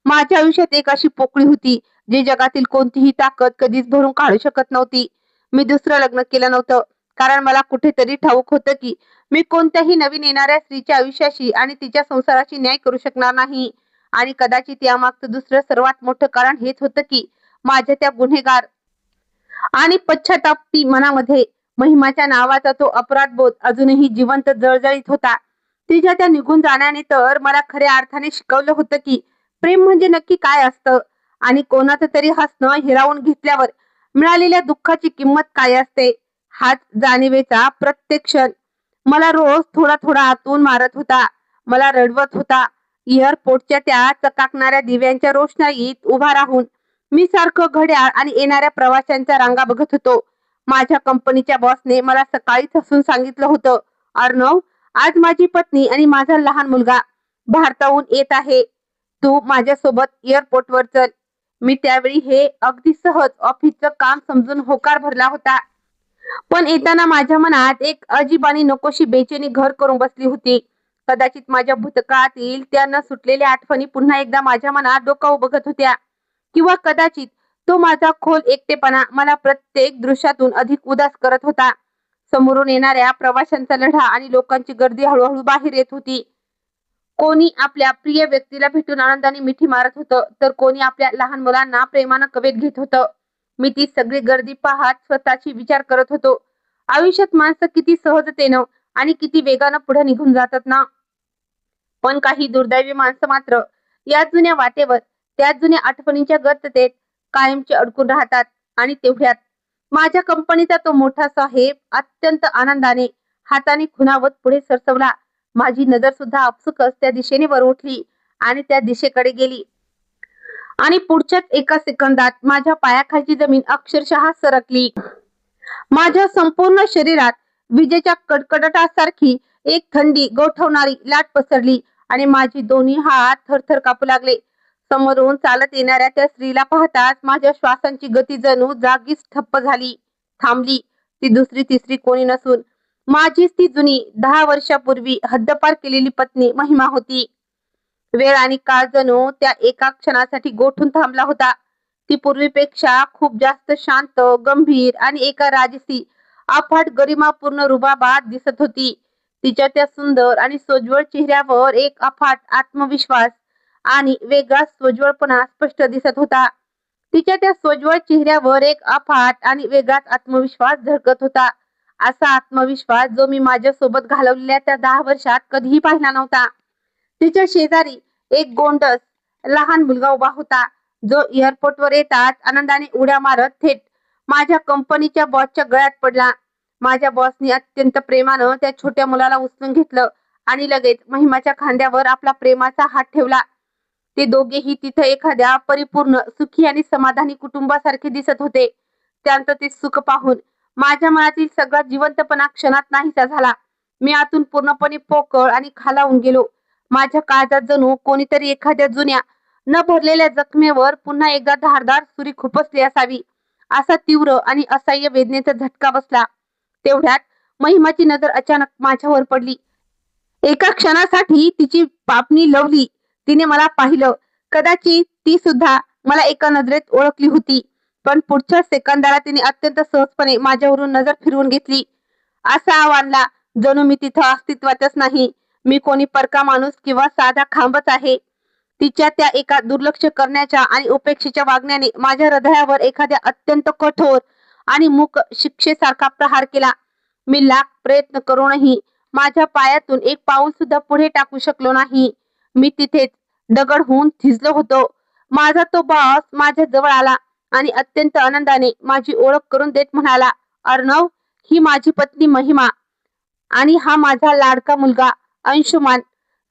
माझ्या आयुष्यात एक अशी पोकळी होती जी जगातील कोणतीही ताकद कधीच भरून काढू शकत नव्हती. मी दुसरं लग्न केलं नव्हतं, कारण मला कुठेतरी ठाऊक होतं की मी कोणत्याही नवीन येणाऱ्या स्त्रीच्या आयुष्याशी आणि तिच्या संसाराशी न्याय करू शकणार नाही. आणि कदाचित यामागचं दुसरं सर्वात मोठं कारण हेच होतं की माझ्या त्या गुन्हेगार आणि पश्चातापी मनामध्ये महिमाच्या नावाचा तो अपराधबोध अजूनही जिवंत जळजळीत होता. तिच्या त्या निघून जाण्याने तर मला खऱ्या अर्थाने शिकवलं होतं की प्रेम म्हणजे नक्की काय असतं आणि कोणाचं तरी हसणं हिरावून घेतल्यावर मिळालेल्या दुःखाची किंमत काय असते. हाच जाणीवेचा प्रत्येक क्षण मला रोज थोडा थोडा आतून मारत होता. मला रडवत होता. एअरपोर्टच्या त्या चकाकणाऱ्या दिव्यांच्या रोषणाईत उभा राहून मी सारखं घड्याळ आणि येणाऱ्या प्रवाशांच्या रांगा बघत होतो. माझ्या कंपनीच्या बॉसने मला सकाळीच हसून सांगितलं होतं, अर्णव, आज माझी पत्नी आणि माझा लहान मुलगा भारताहून येत आहे. तू माझ्यासोबत एअरपोर्टवर चल. मी त्यावेळी हे अगदी सहज ऑफिसचं काम समजून होकार भरला होता. पण येताना माझ्या मनात एक अजीब आणि नकोशी बेचैनी घर करून बसली होती. कदाचित माझ्या भूतकाळातील त्या न सुटलेल्या आठवणी पुन्हा एकदा माझ्या मनात डोकावू बघत होत्या, किंवा कदाचित तो माझा खोल एकटेपणा मला प्रत्येक दृश्यातून अधिक उदास करत होता. समोरून येणाऱ्या प्रवाशांचा लढा आणि लोकांची गर्दी हळूहळू बाहेर येत होती. कोणी आपल्या प्रिय व्यक्तीला भेटून आनंदाने मिठी मारत होतं, तर कोणी आपल्या लहान मुलांना प्रेमानं कवेत घेत होतं. मी ती सगळी गर्दी पाहत स्वतःची विचार करत होतो, आयुष्यात माणसं किती सहजतेनं आणि किती वेगानं पुढे निघून जातात ना. पण काही दुर्दैवी माणसं मात्र या जुन्या वाटेवर, त्या जुन्या आठवणींच्या गर्ततेत कायमचे अडकून राहतात. आणि तेवढ्यात माझ्या कंपनीचा तो मोठा साहेब अत्यंत आनंदाने हाताने खुणावत पुढे सरसवला. माझी नजर सुद्धा आपसुकच त्या दिशेने वर उठली आणि त्या दिशेकडे गेली. आणि पुढच्याच एका सेकंदात माझ्या पायाखालची जमीन अक्षरशः सरकली. माझ्या संपूर्ण शरीरात विजेच्या कडकडाटासारखी एक थंडी गोठवणारी लाट पसरली आणि माझी दोन्ही हात थरथर कापू लागले. समोरून चालत येणाऱ्या त्या स्त्रीला पाहताच माझ्या श्वासांची गती जणू जागीच ठप्प झाली, थांबली. ती दुसरी तिसरी कोणी नसून माझीच ती जुनी 10 वर्षापूर्वी हद्दपार केलेली पत्नी महिमा होती. वेळ आणि काळ जणू त्या एका क्षणासाठी गोठून थांबला होता. ती पूर्वीपेक्षा खूप जास्त शांत, गंभीर आणि एका राजसी अफाट गरिमापूर्ण रुबाबात दिसत होती. तिच्या त्या सुंदर आणि सोज्वळ चेहऱ्यावर एक अफाट आत्मविश्वास आणि वेगळा सोज्वळपणा स्पष्ट दिसत होता. तिच्या त्या सोज्वळ चेहऱ्यावर एक अफाट आणि वेगळाच आत्मविश्वास झळकत होता. असा आत्मविश्वास जो मी माझ्या सोबत घालवलेल्या त्या 10 वर्षात कधीही पाहिला नव्हता. तिच्या शेजारी एक गोंडस लहान मुलगा उभा होता, जो एअरपोर्टवर येताच आनंदाने उड्या मारत थेट माझ्या कंपनीच्या बॉसच्या गळ्यात पडला. माझ्या बॉसने अत्यंत प्रेमानं त्या छोट्या मुलाला उचलून घेतलं आणि लगेच महिमाच्या खांद्यावर आपला प्रेमाचा हात ठेवला. ते दोघेही तिथे एखाद्या परिपूर्ण, सुखी आणि समाधानी कुटुंबासारखे दिसत होते. त्यांचं ते सुख पाहून माझ्या मनातील सगळा जिवंतपणा क्षणात नाहीसा झाला. मी आतून पूर्णपणे पोकळ आणि खालावून गेलो. माझ्या काळजात जणू कोणीतरी एखाद्या जुन्या न भरलेल्या जखमेवर पुन्हा एकदा धारदार सुरी खुपसली असावी, असा तीव्र आणि असह्य वेदनेचा झटका बसला. तेवढ्यात महिमाची नजर अचानक माझ्यावर पडली. एका क्षणासाठी तिची पापणी लवली. तिने मला पाहिलं. कदाचित ती सुद्धा मला एका नजरेत ओळखली होती, पण पुढच्या सेकंदाला तिने अत्यंत सहजपणे माझ्यावरून नजर फिरवून घेतली. असा आवाजला जणू मी तिथं अस्तित्वातच नाही. मी कोणी परका माणूस किंवा साधा खांबच आहे. तिच्या त्या एका दुर्लक्ष करण्याच्या आणि उपेक्षेच्या वागण्याने माझ्या हृदयावर एखाद्या अत्यंत कठोर आणि मूक शिक्षेसारखा प्रहार केला. मी लाख प्रयत्न करूनही माझ्या पायातून एक पाऊल सुद्धा पुढे टाकू शकलो नाही. मी तिथेच दगड होऊन थिजलो होतो. माझा तो बॉस माझ्या जवळ आला आणि अत्यंत आनंदाने माझी ओळख करून देत म्हणाला, अर्णव, ही माझी पत्नी महिमा आणि हा माझा लाडका मुलगा अंशुमान.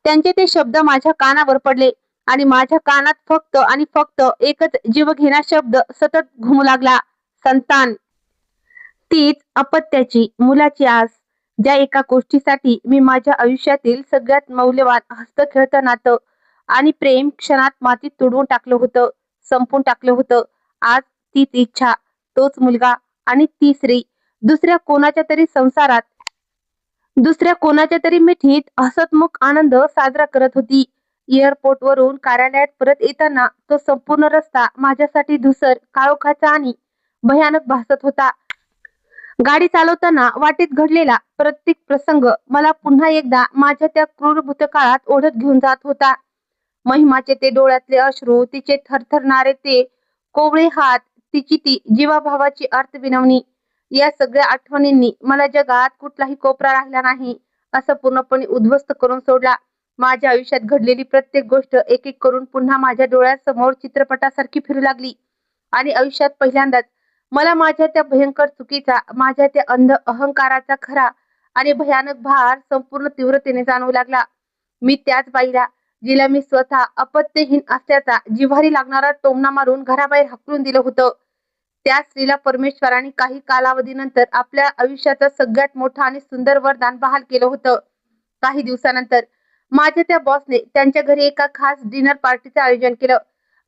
त्यांचे ते शब्द माझ्या कानावर पडले आणि माझ्या कानात फक्त आणि फक्त एकच जीवघेणा शब्द सतत घुमू लागला, संतान. तीच अपत्याची, मुलाची आस. ज्या एका गोष्टीसाठी मी माझ्या आयुष्यातील सगळ्यात मौल्यवान हस्तखेळतं नातं आणि प्रेम क्षणात मातीत तुडवून टाकलं होतं, संपून टाकलं होतं. आज तीच इच्छा, तोच मुलगा आणि ती स्त्री दुसऱ्या कोणाच्या तरी संसारात, दुसऱ्या कोणाच्या तरी मिठीत हसतमुख आनंद साजरा करत होती. एअरपोर्ट वरून कार्यालयात परत येताना तो संपूर्ण रस्ता माझ्यासाठी धुसर, काळोखाचा आणि भयानक भासत होता. गाडी चालवताना वाटेत घडलेला प्रत्येक प्रसंग मला पुन्हा एकदा माझ्या त्या क्रूर भूतकाळात ओढत घेऊन जात होता. महिमाचे ते डोळ्यातले अश्रू, तिचे थरथरणारे ते कोवळे हात, तिची ती जीवाभावाची अर्थ विनवणी, या सगळ्या आठवणींनी मला जगात कुठलाही कोपरा राहिला नाही असं पूर्णपणे उद्ध्वस्त करून सोडला. माझ्या आयुष्यात घडलेली प्रत्येक गोष्ट एक एक करून पुन्हा माझ्या डोळ्यासमोर चित्रपटासारखी फिरू लागली आणि आयुष्यात पहिल्यांदाच मला माझ्या त्या भयंकर चुकीचा, माझ्या त्या अंध अहंकाराचा खरा आणि भयानक भार संपूर्ण तीव्रतेने जाणवू लागला. मी त्याच बाईला, जिला मी स्वतः अपत्यहीन असल्याचा जिव्हारी लागणारा टोमणा मारून घराबाहेर हाकलून दिलं होतं, त्या स्त्रीला परमेश्वराने काही कालावधीनंतर आपल्या आयुष्याचं सगळ्यात मोठं आणि सुंदर वरदान बहाल केलं होतं. काही दिवसानंतर माझ्या त्या बॉसने त्यांच्या घरी एका खास डिनर पार्टीचं आयोजन केलं.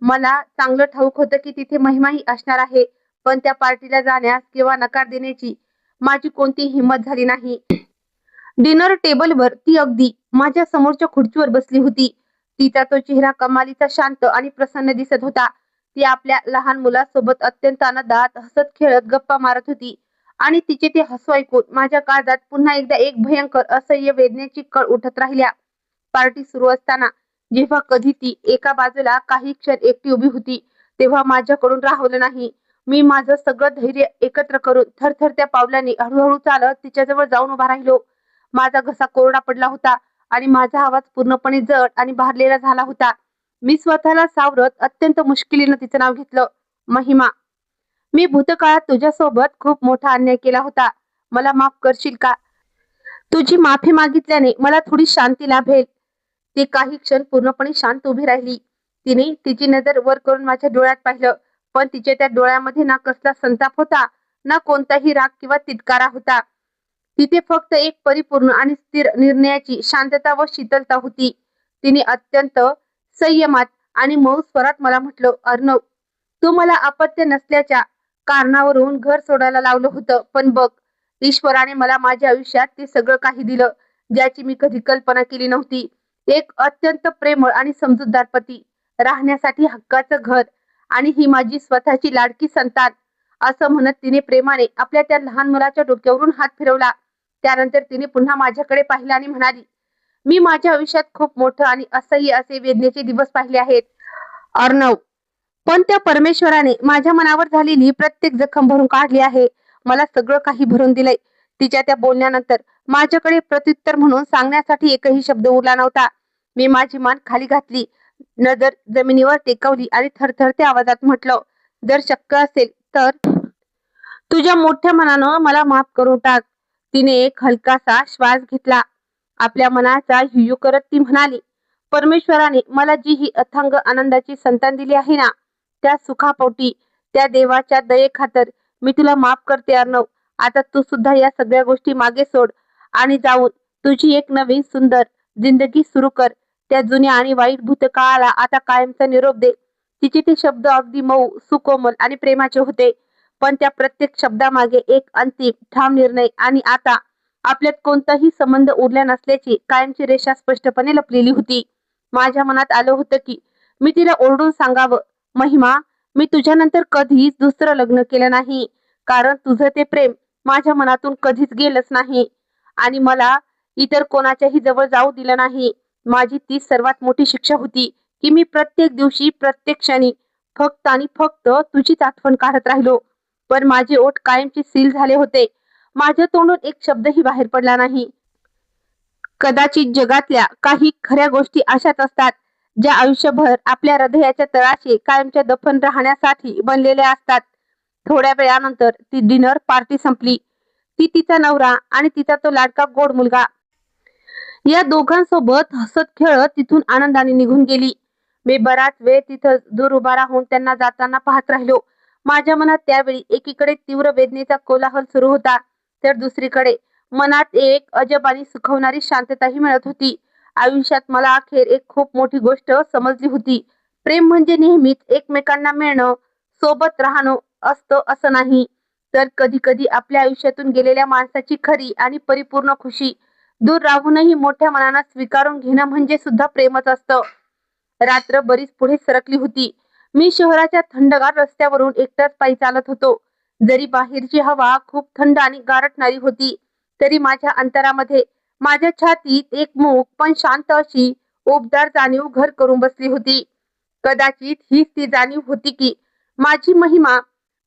मला चांगलं ठाऊक होतं की तिथे महिमाही असणार आहे, पण त्या पार्टीला जाण्यास किंवा नकार देण्याची माझी कोणतीही हिंमत झाली नाही. डिनर टेबलवर ती अगदी माझ्या समोरच्या खुर्चीवर बसली होती. तिचा तो चेहरा कमालीचा शांत आणि प्रसन्न दिसत होता. ती आपल्या लहान मुलासोबत अत्यंत आनंदात हसत खेळत गप्पा मारत होती आणि तिचे ते हसू ऐकून माझ्या काळजात पुन्हा एकदा एक भयंकर असह्य वेदनेची कळ उठत राहिल्या. पार्टी सुरू असताना जेव्हा कधी ती एका बाजूला काही क्षण एकटी उभी होती, तेव्हा माझ्याकडून राहवलं नाही. मी माझं सगळं धैर्य एकत्र करून थरथरत्या पावलांनी हळूहळू चालत तिच्याजवळ जाऊन उभा राहिलो. माझा घसा कोरडा पडला होता आणि माझा आवाज पूर्णपणे जड आणि भारलेला झाला होता. मी स्वतःला सावरत अत्यंत मुश्किलीनं तिचं नाव घेतलं, महिमा. मी भूतकाळात तुझ्यासोबत खूप मोठा अन्याय केला होता. मला माफ करशील का? तुझी माफी मागितल्याने मला थोडी शांती लाभेल. ती काही क्षण पूर्णपणे शांत उभी राहिली. तिने तिची नजर वर करून माझ्या डोळ्यात पाहिलं, पण तिच्या त्या डोळ्यामध्ये ना कसला संताप होता, ना कोणताही राग किंवा तिटकारा होता. तिथे फक्त एक परिपूर्ण आणि स्थिर निर्णयाची शांतता व शीतलता होती. तिने अत्यंत संयमात आणि मऊ स्वरात मला म्हटलं, अर्णव, तू मला अपत्य नसल्याच्या कारणावरून घर सोडायला लावलं होतं, पण बघ, ईश्वराने मला माझ्या आयुष्यात ते सगळं काही दिलं ज्याची मी कधी कल्पना केली नव्हती. एक अत्यंत प्रेमळ आणि समजूतदार पती, राहण्यासाठी हक्काचं घर आणि ही माझी स्वतःची लाडकी संतान. असं म्हणत तिने प्रेमाने आपल्या त्या लहान मुलाच्या डोक्यावरून हात फिरवला. त्यानंतर तिने पुन्हा माझ्याकडे पाहिलं आणि म्हणाली, मी माझ्या आयुष्यात खूप मोठं आणि असह्य असे वेदनेचे दिवस पाहिले आहेत, अर्णव, पण त्या परमेश्वराने माझ्या मनावर झालेली प्रत्येक जखम भरून काढली आहे. मला सगळं काही भरून दिलंय. तिच्या त्या बोलण्यानंतर माझ्याकडे प्रत्युत्तर म्हणून सांगण्यासाठी एकही शब्द उरला नव्हता. मी माझी मान खाली घातली, नजर जमिनीवर टेकवली आणि थरथरत्या आवाजात म्हटलं, जर शक्य असेल तर तुझ्या मोठ्या मनानं मला माफ करून टाक. तिने एक हलकासा श्वास घेतला. आपल्या मनाचा युयू करत ती म्हणाली, परमेश्वराने मला जी ही अथांग आनंदाची संतान दिली आहे ना, त्या सुखापोटी, त्या देवाच्या दयेखातर मी तुला माफ करते अर्णव. आता तू सुद्धा या सगळ्या गोष्टी मागे सोड आणि जाऊन तुझी एक नवीन सुंदर जिंदगी सुरू कर. त्या जुन्या आणि वाईट भूतकाळाला आता कायमचा निरोप दे. तिचे ते शब्द अगदी मऊ, सुकोमल आणि प्रेमाचे होते, पण त्या प्रत्येक शब्दामागे एक अंतिम, ठाम निर्णय आणि आता आपल्यात कोणताही संबंध उरला नसल्याची कायमची रेषा स्पष्टपणे लपलेली होती. माझ्या मनात आलं होतं की मी तिला ओरडून सांगावं, महिमा, मी तुझ्यानंतर कधीच दुसरं लग्न केलं नाही, कारण तुझं ते प्रेम माझ्या मनातून कधीच गेलंच नाही आणि मला इतर कोणाच्याही जवळ जाऊ दिलं नाही. माझी ती सर्वात मोठी शिक्षा होती की मी प्रत्येक दिवशी, प्रत्येक क्षणी फक्त आणि फक्त तुझीच आठवण काढत राहिलो. पण माझे ओठ कायमचे सील झाले होते. माझ्या तोंडून एक शब्दही बाहेर पडला नाही. कदाचित जगातल्या काही खऱ्या गोष्टी अशाच असतात, ज्या आयुष्यभर आपल्या हृदयाच्या तळाशी कायमच्या दफन राहण्यासाठी बनलेल्या असतात. थोड्या वेळानंतर ती डिनर पार्टी संपली. ती, तिचा नवरा आणि तिचा तो लाडका गोड मुलगा या दोघांसोबत हसत खेळत तिथून आनंदाने निघून गेली. मी बराच वेळ तिथं दूर उभा राहून त्यांना जाताना पाहत राहिलो. माझ्या मनात त्यावेळी एकीकडे तीव्र वेदनेचा कोलाहल सुरू होता, तर दुसरीकडे मनात एक अजब आणि सुखवणारी शांतताही मिळत होती. आयुष्यात मला अखेर एक खूप मोठी गोष्ट समजली होती. प्रेम म्हणजे नेहमीच एकमेकांना मिळणं, सोबत राहणं असतं असं नाही, तर कधी कधी आपल्या आयुष्यातून गेलेल्या माणसाची खरी आणि परिपूर्ण खुशी दूर राहूनही मोठ्या मनानं स्वीकारून घेणं म्हणजे सुद्धा प्रेमच असतं. रात्र बरीच पुढे सरकली होती. मी शहराच्या थंडगार रस्त्यावरून एकटाच पायी चालत होतो. जरी बाहेरची हवा खूप थंड आणि गारटणारी होती, तरी माझ्या अंतरामध्ये, माझ्या छातीत एक मूक पण शांत अशी उबदार जाणीव घर करून बसली होती. कदाचित हीच ती जाणीव होती की माझी महिमा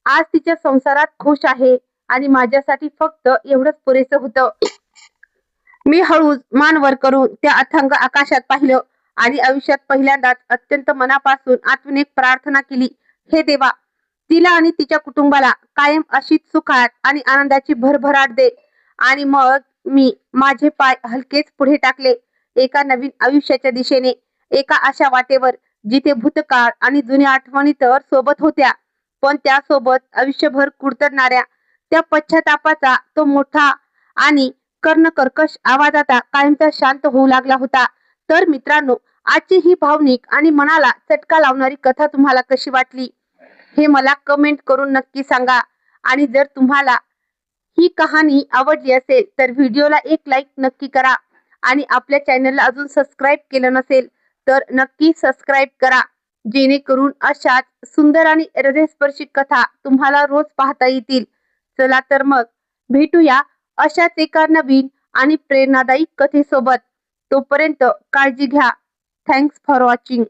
आज तिच्या संसारात खुश आहे आणि माझ्यासाठी फक्त एवढंच पुरेसं होतं. मी हळूच मान वर करून त्या अथांग आकाशात पाहिलं आणि आयुष्यात पहिल्यांदाच अत्यंत मनापासून आतून एक प्रार्थना केली, हे देवा, तिला आणि तिच्या कुटुंबाला कायम अशीच सुखात आणि आनंदाची भरभराट दे. आणि मग मी माझे पाय हलकेच पुढे टाकले, एका नवीन आयुष्याच्या दिशेने, एका अशा वाटेवर जिथे भूतकाळ आणि जुन्या आठवणी तर सोबत होत्या, पण त्यासोबत आयुष्यभर कुरतडणाऱ्या त्या पश्चातापाचा तो मोठा आणि कर्णकर्कश आवाज आता कायमचा शांत होऊ लागला होता. तर मित्रांनो, आजची ही भावनिक आणि मनाला चटका लावणारी कथा तुम्हाला कशी वाटली हे मला कमेंट करून नक्की सांगा. आणि जर तुम्हाला ही कहाणी आवडली असेल तर व्हिडिओला एक लाईक नक्की करा आणि आपल्या चॅनलला अजून सबस्क्राईब केलं नसेल तर नक्की सबस्क्राईब करा, जेणेकरून अशाच सुंदर आणि हृदयस्पर्शी कथा तुम्हाला रोज पाहता येतील. चला तर मग भेटूया अशाच एका नवीन आणि प्रेरणादायी कथेसोबत. तोपर्यंत काळजी घ्या. Thanks for watching.